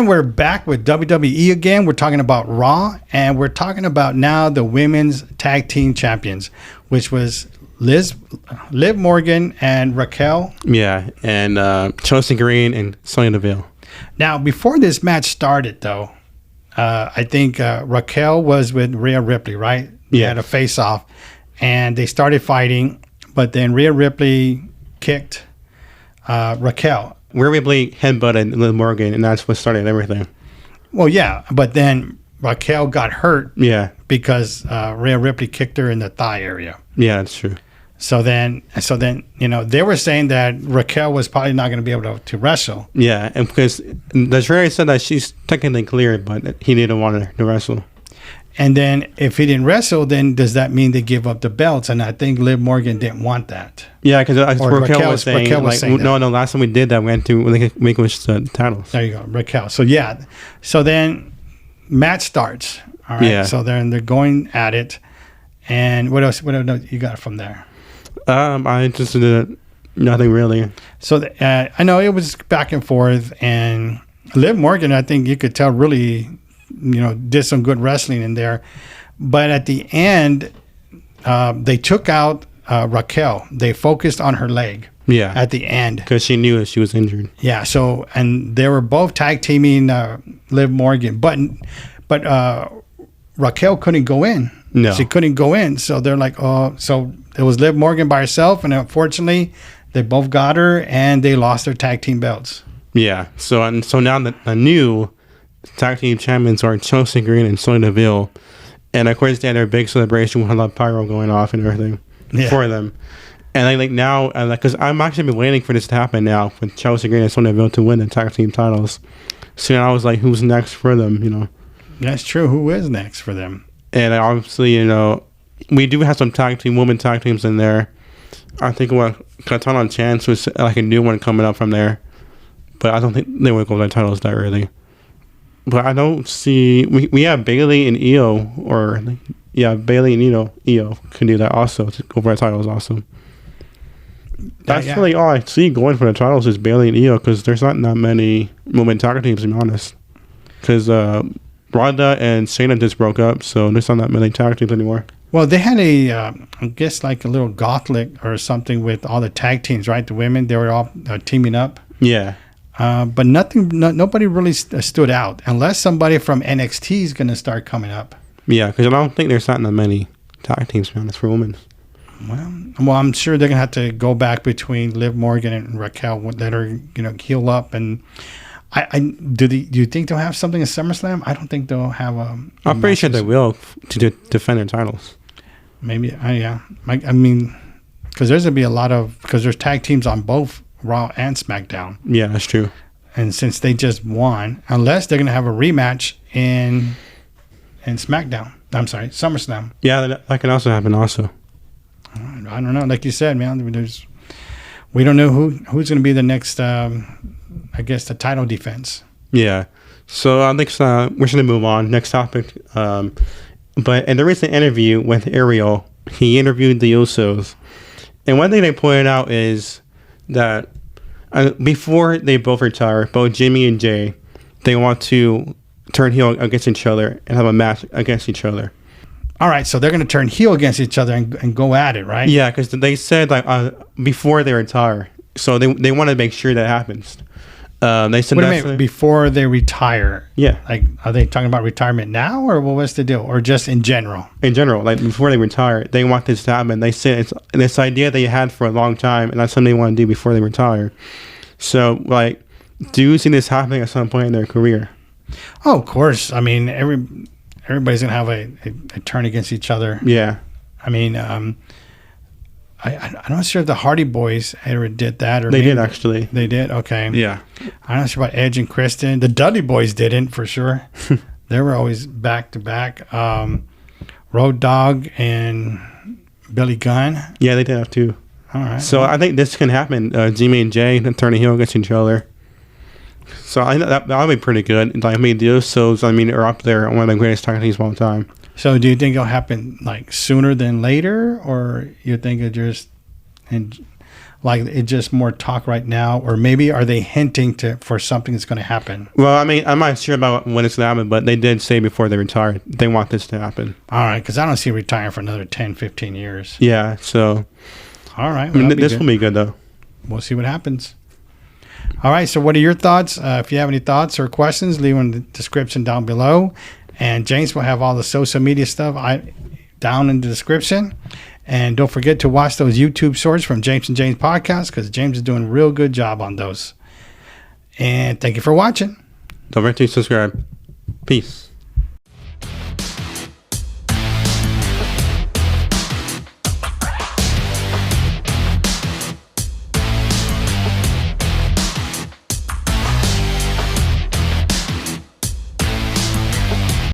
And we're back with WWE again. We're talking about Raw, and we're talking about now the women's tag team champions, which was Liv Morgan and Raquel. Yeah, and Chelsea Green and Sonya Deville. Now, before this match started, though, I think Raquel was with Rhea Ripley, right? They had a face-off, and they started fighting, but then Rhea Ripley kicked Raquel. Rhea Ripley headbutted Liv Morgan, and that's what started everything. Well, yeah, but then Raquel got hurt. Yeah. Because Rhea Ripley kicked her in the thigh area. Yeah, that's true. So then, they were saying that Raquel was probably not going to be able to wrestle. Yeah, and because the trainer said that she's technically cleared, but he didn't want her to wrestle. And then if he didn't wrestle, then does that mean they give up the belts? And I think Liv Morgan didn't want that. Yeah, because Raquel was saying, no, last time we did that, we had to relinquish the titles. There you go, Raquel. So, yeah. So then match starts. All right. Yeah. So they're going at it. And what else you got from there? I just did nothing really. So I know it was back and forth. And Liv Morgan, I think you could tell, really did some good wrestling in there. But at the end, they took out Raquel. They focused on her leg. Yeah. At the end. Because she knew she was injured. Yeah. So, and they were both tag teaming Liv Morgan. But Raquel couldn't go in. No. She couldn't go in. So they're like, oh, so it was Liv Morgan by herself. And unfortunately, they both got her and they lost their tag team belts. Yeah. So now the new tag team champions are Chelsea Green and Sonya Deville, and of course they had their big celebration with a lot of pyro going off and everything for them. And I like now, because I'm actually been waiting for this to happen now for Chelsea Green and Sonya Deville to win the tag team titles. So now I was like, who's next for them? That's true. Who is next for them? And obviously, we do have some women tag teams in there. I think Katana Chance was like a new one coming up from there, but I don't think they would go for the titles that early. But I don't see we have Bailey and Io, Bailey and Io can do that also to go for the titles also. That's really all I see going for the titles is Bailey and Io, because there's not that many women tag teams, to be honest. Because Ronda and Shayna just broke up, so there's not that many tag teams anymore. Well, they had I guess like a little gauntlet or something with all the tag teams, right? The women, they were all teaming up. Yeah. But nobody really stood out unless somebody from NXT is going to start coming up. Yeah, because I don't think there's not that many tag teams, to be honest, for women. Well, I'm sure they're going to have to go back between Liv Morgan and Raquel, let her, heal up. And do you think they'll have something at SummerSlam? I don't think they'll have I'm pretty sure they will to defend their titles. Maybe, yeah. I mean, because there's going to be a lot because there's tag teams on both Raw and SmackDown. Yeah, that's true. And since they just won, unless they're going to have a rematch in SmackDown. I'm sorry, SummerSlam. Yeah, that can also happen also. I don't know. Like you said, man, we don't know who's going to be the next, I guess, the title defense. Yeah. So I think we're going to move on. Next topic. But in the recent interview with Ariel, he interviewed the Usos. And one thing they pointed out is that before they both retire, both Jimmy and Jay, they want to turn heel against each other and have a match against each other. All right, so they're going to turn heel against each other and go at it, right? Yeah, because they said before they retire, so they want to make sure that happens. They said what do you mean, before they retire? Yeah, like are they talking about retirement now, or what was the deal, or just in general? In general, like before they retire, they want this to happen. They said it's this idea they had for a long time, and that's something they want to do before they retire. So, like, do you see this happening at some point in their career? Oh, of course. I mean, everybody's gonna have a turn against each other. Yeah. I mean, I'm not sure if the Hardy Boys ever did that, or they did actually. They did. Okay. Yeah. I'm not sure about Edge and Kristen. The Dudley Boys didn't, for sure. They were always back to back. Road Dogg and Billy Gunn. Yeah, they did have two. All right. So I think this can happen. Jimmy and Jay turning heel against each other. So I know that'll be pretty good. Like, I mean, the Usos, are up there, one of the greatest tag teams of all time. So do you think it'll happen like sooner than later, or you think it just? like it's just more talk right now, or maybe are they hinting for something that's going to happen? Well, I mean, I'm not sure about when it's going to happen, but they did say before they retired they want this to happen. All right, because I don't see retiring for another 10, 15 years. Yeah, so. All right. I mean, this will be good, though. We'll see what happens. All right, so what are your thoughts? If you have any thoughts or questions, leave them in the description down below. And James will have all the social media stuff down in the description. And don't forget to watch those YouTube shorts from James and James podcast, because James is doing a real good job on those. And thank you for watching. Don't forget to subscribe. Peace.